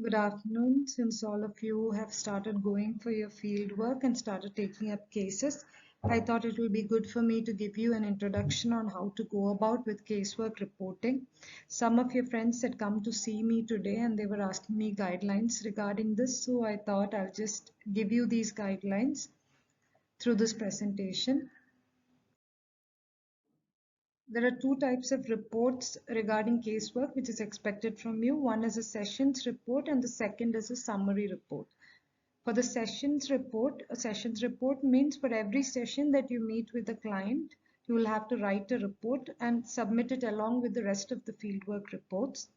Good afternoon. Since all of you have started going for your field work and started taking up cases, I thought it will be good for me to give you an introduction on how to go about with casework reporting. Some of your friends had come to see me today and they were asking me guidelines regarding this, so I thought I'll just give you these guidelines through this presentation. There are two types of reports regarding casework which is expected from you. One is a sessions report and the second is a summary report. For the sessions report, a sessions report means for every session that you meet with the client, you will have to write a report and submit it along with the rest of the fieldwork reports.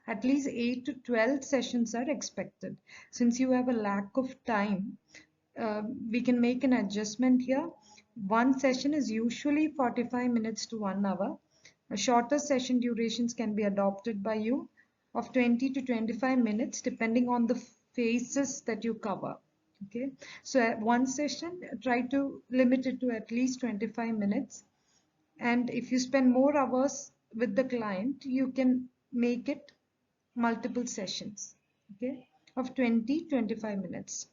At least 8 to 12 sessions are expected. Since you have a lack of time, we can make an adjustment here. One session is usually 45 minutes to 1 hour. A shorter session durations can be adopted by you of 20 to 25 minutes depending on the phases that you cover. Okay, so at one session, try to limit it to at least 25 minutes. And if you spend more hours with the client, you can make it multiple sessions, okay, of 20-25 minutes.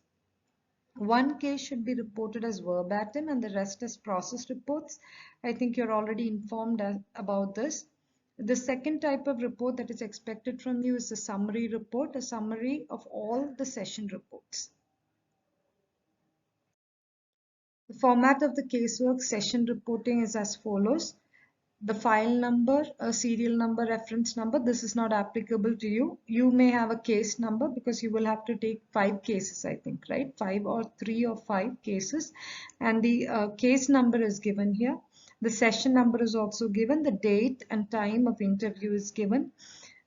One case should be reported as verbatim and the rest as process reports. I think you're already informed about this. The second type of report that is expected from you is a summary report, a summary of all the session reports. The format of the casework session reporting is as follows. The file number, a serial number, reference number, this is not applicable to you. You may have a case number because you will have to take 5 cases, I think, right? 5 or 3 or 5 cases. And the case number is given here. The session number is also given. The date and time of interview is given.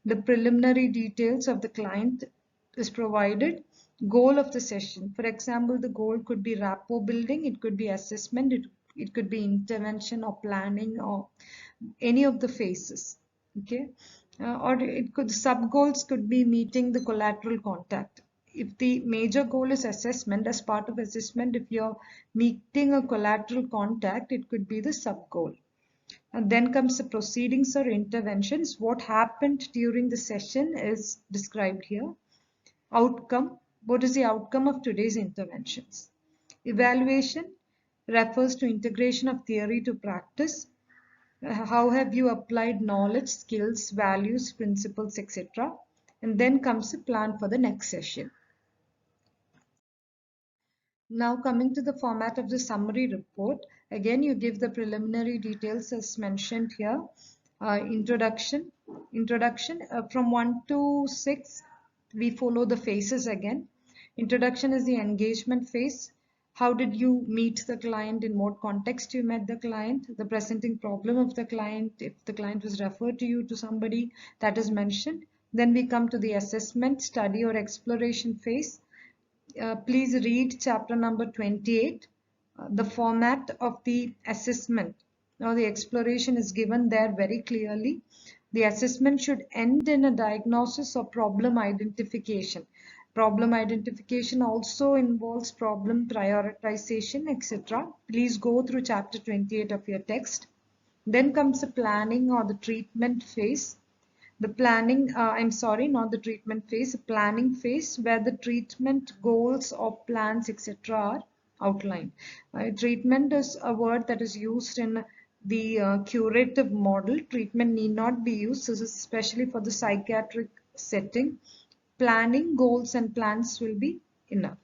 The preliminary details of the client is provided. Goal of the session. For example, the goal could be rapport building, it could be assessment, it could be intervention or planning or any of the phases. Okay, or it could sub goals could be meeting the collateral contact. If the major goal is assessment, as part of assessment, if you're meeting a collateral contact, it could be the sub goal. And then comes the proceedings or interventions. What happened during the session is described here. Outcome. What is the outcome of today's interventions? Evaluation refers to integration of theory to practice. How have you applied knowledge, skills, values, principles, etc. And then comes a plan for the next session. Now coming to the format of the summary report, again you give the preliminary details as mentioned here. Introduction from 1 to 6, we follow the phases again. Introduction is the engagement phase. How did you meet the client? In what context you met the client? The presenting problem of the client. If the client was referred to you to somebody, that is mentioned. Then we come to the assessment, study or exploration phase. Please read chapter number 28, the format of the assessment. Now the exploration is given there very clearly. The assessment should end in a diagnosis or problem identification. Problem identification also involves problem prioritization, etc. Please go through chapter 28 of your text. Then comes the planning or the treatment phase. The planning, I'm sorry, not the treatment phase, the planning phase where the treatment goals or plans, etc. are outlined. Treatment is a word that is used in the curative model. Treatment need not be used. This is especially for the psychiatric setting. Planning, goals and plans will be enough.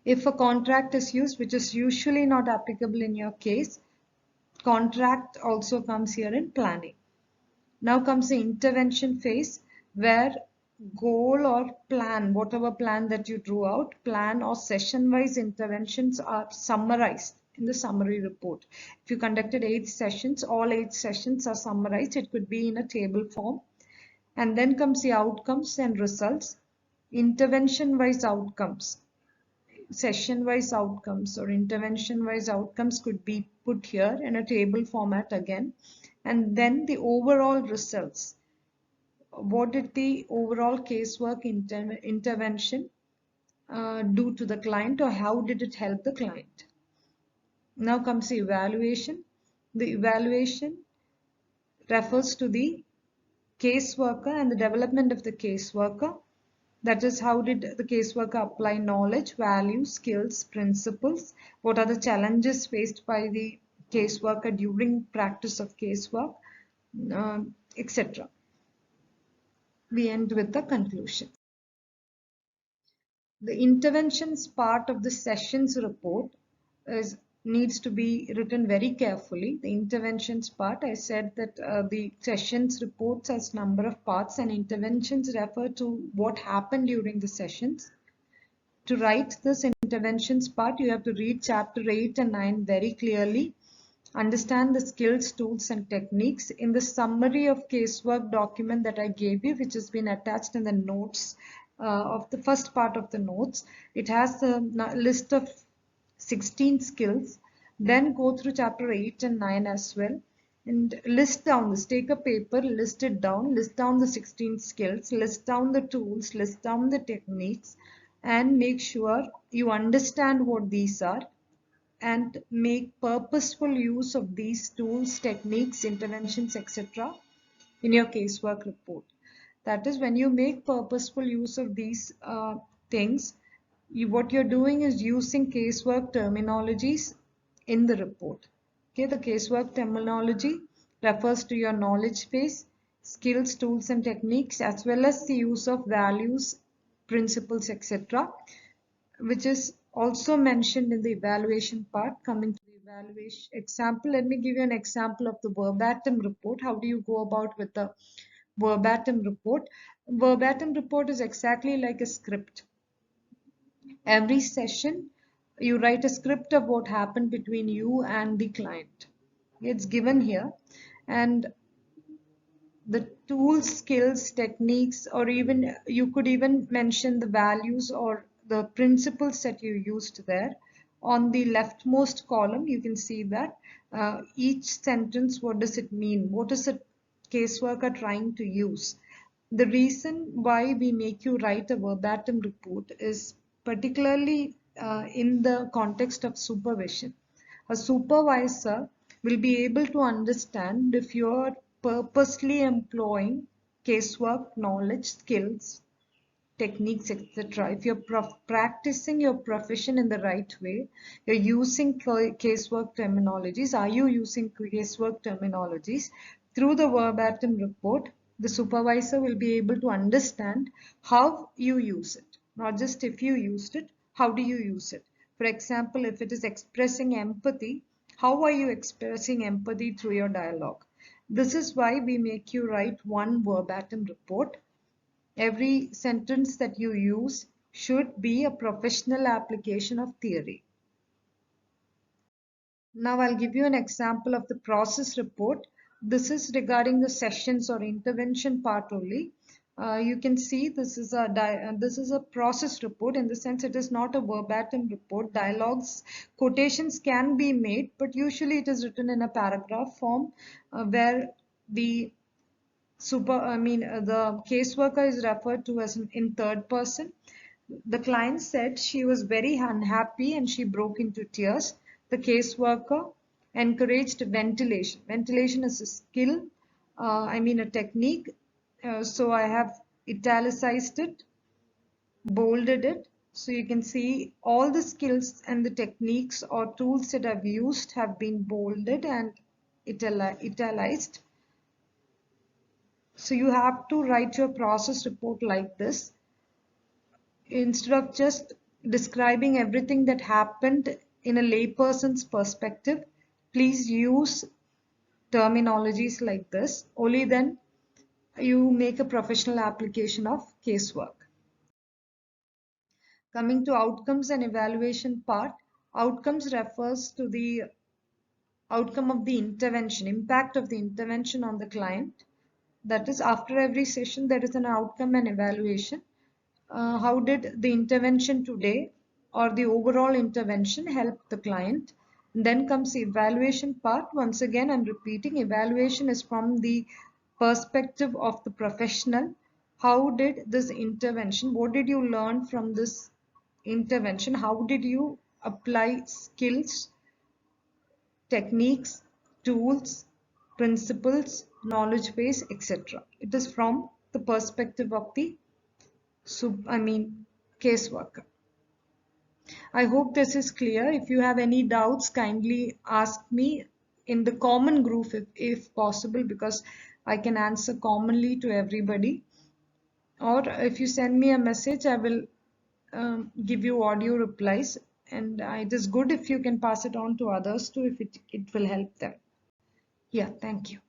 If a contract is used, which is usually not applicable in your case, contract also comes here in planning. Now comes the intervention phase where goal or plan, whatever plan that you drew out, plan or session-wise interventions are summarized in the summary report. If you conducted 8 sessions, all 8 sessions are summarized. It could be in a table form. And then comes the outcomes and results, intervention-wise outcomes. Session-wise outcomes or intervention-wise outcomes could be put here in a table format again. And then the overall results. What did the overall casework intervention do to the client, or how did it help the client? Now comes the evaluation. The evaluation refers to the caseworker and the development of the caseworker. That is, how did the caseworker apply knowledge, values, skills, principles? What are the challenges faced by the caseworker during practice of casework, etc. We end with the conclusion. The interventions part of the sessions report needs to be written very carefully. The interventions part, I said that the sessions reports has number of parts, and interventions refer to what happened during the sessions. To write this interventions part, you have to read chapter 8 and 9 very clearly. Understand the skills, tools, and techniques. In the summary of casework document that I gave you, which has been attached in the notes of the first part of the notes, it has a list of 16 skills. Then go through chapter 8 and 9 as well and list down this. Take a paper, list it down, list down the 16 skills, list down the tools, list down the techniques, and make sure you understand what these are and make purposeful use of these tools, techniques, interventions, etc. in your casework report. That is, when you make purposeful use of these things, what you're doing is using casework terminologies in the report. Okay, the casework terminology refers to your knowledge base, skills, tools, and techniques, as well as the use of values, principles, etc., which is also mentioned in the evaluation part. Coming to the evaluation example, let me give you an example of the verbatim report. How do you go about with the verbatim report? Verbatim report is exactly like a script. Every session you write a script of what happened between you and the client. It's given here, and the tools, skills, techniques, or even you could even mention the values or the principles that you used there. On the leftmost column, you can see that each sentence, what does it mean? What is the caseworker trying to use? The reason why we make you write a verbatim report is particularly in the context of supervision. A supervisor will be able to understand if you're purposely employing casework, knowledge, skills, techniques, etc. If you're practicing your profession in the right way, you're using casework terminologies. Are you using casework terminologies? Through the verbatim report, the supervisor will be able to understand how you use it. Not just if you used it, how do you use it? For example, if it is expressing empathy, how are you expressing empathy through your dialogue? This is why we make you write one verbatim report. Every sentence that you use should be a professional application of theory. Now I'll give you an example of the process report. This is regarding the sessions or intervention part only. You can see this is a process report. In the sense, it is not a verbatim report. Dialogues, quotations can be made, but usually it is written in a paragraph form where the the caseworker is referred to as in third person. The client said she was very unhappy and she broke into tears. The caseworker encouraged ventilation. Ventilation is a skill, a technique. So I have italicized it, bolded it. So you can see all the skills and the techniques or tools that I've used have been bolded and italicized. So you have to write your process report like this. Instead of just describing everything that happened in a layperson's perspective, please use terminologies like this. Only then you make a professional application of casework. Coming to outcomes and evaluation part, outcomes refers to the outcome of the intervention, impact of the intervention on the client. That is, after every session, there is an outcome and evaluation. How did the intervention today or the overall intervention help the client? And then comes the evaluation part. Once again, I'm repeating, evaluation is from the perspective of the professional. How did this intervention, what did you learn from this intervention? How did you apply skills, techniques, tools, principles, knowledge base, etc. It is from the perspective of the caseworker. I hope this is clear. If you have any doubts, kindly ask me in the common group if possible, because I can answer commonly to everybody. Or if you send me a message, I will give you audio replies. And it is good if you can pass it on to others too, if it will help them. Yeah, thank you.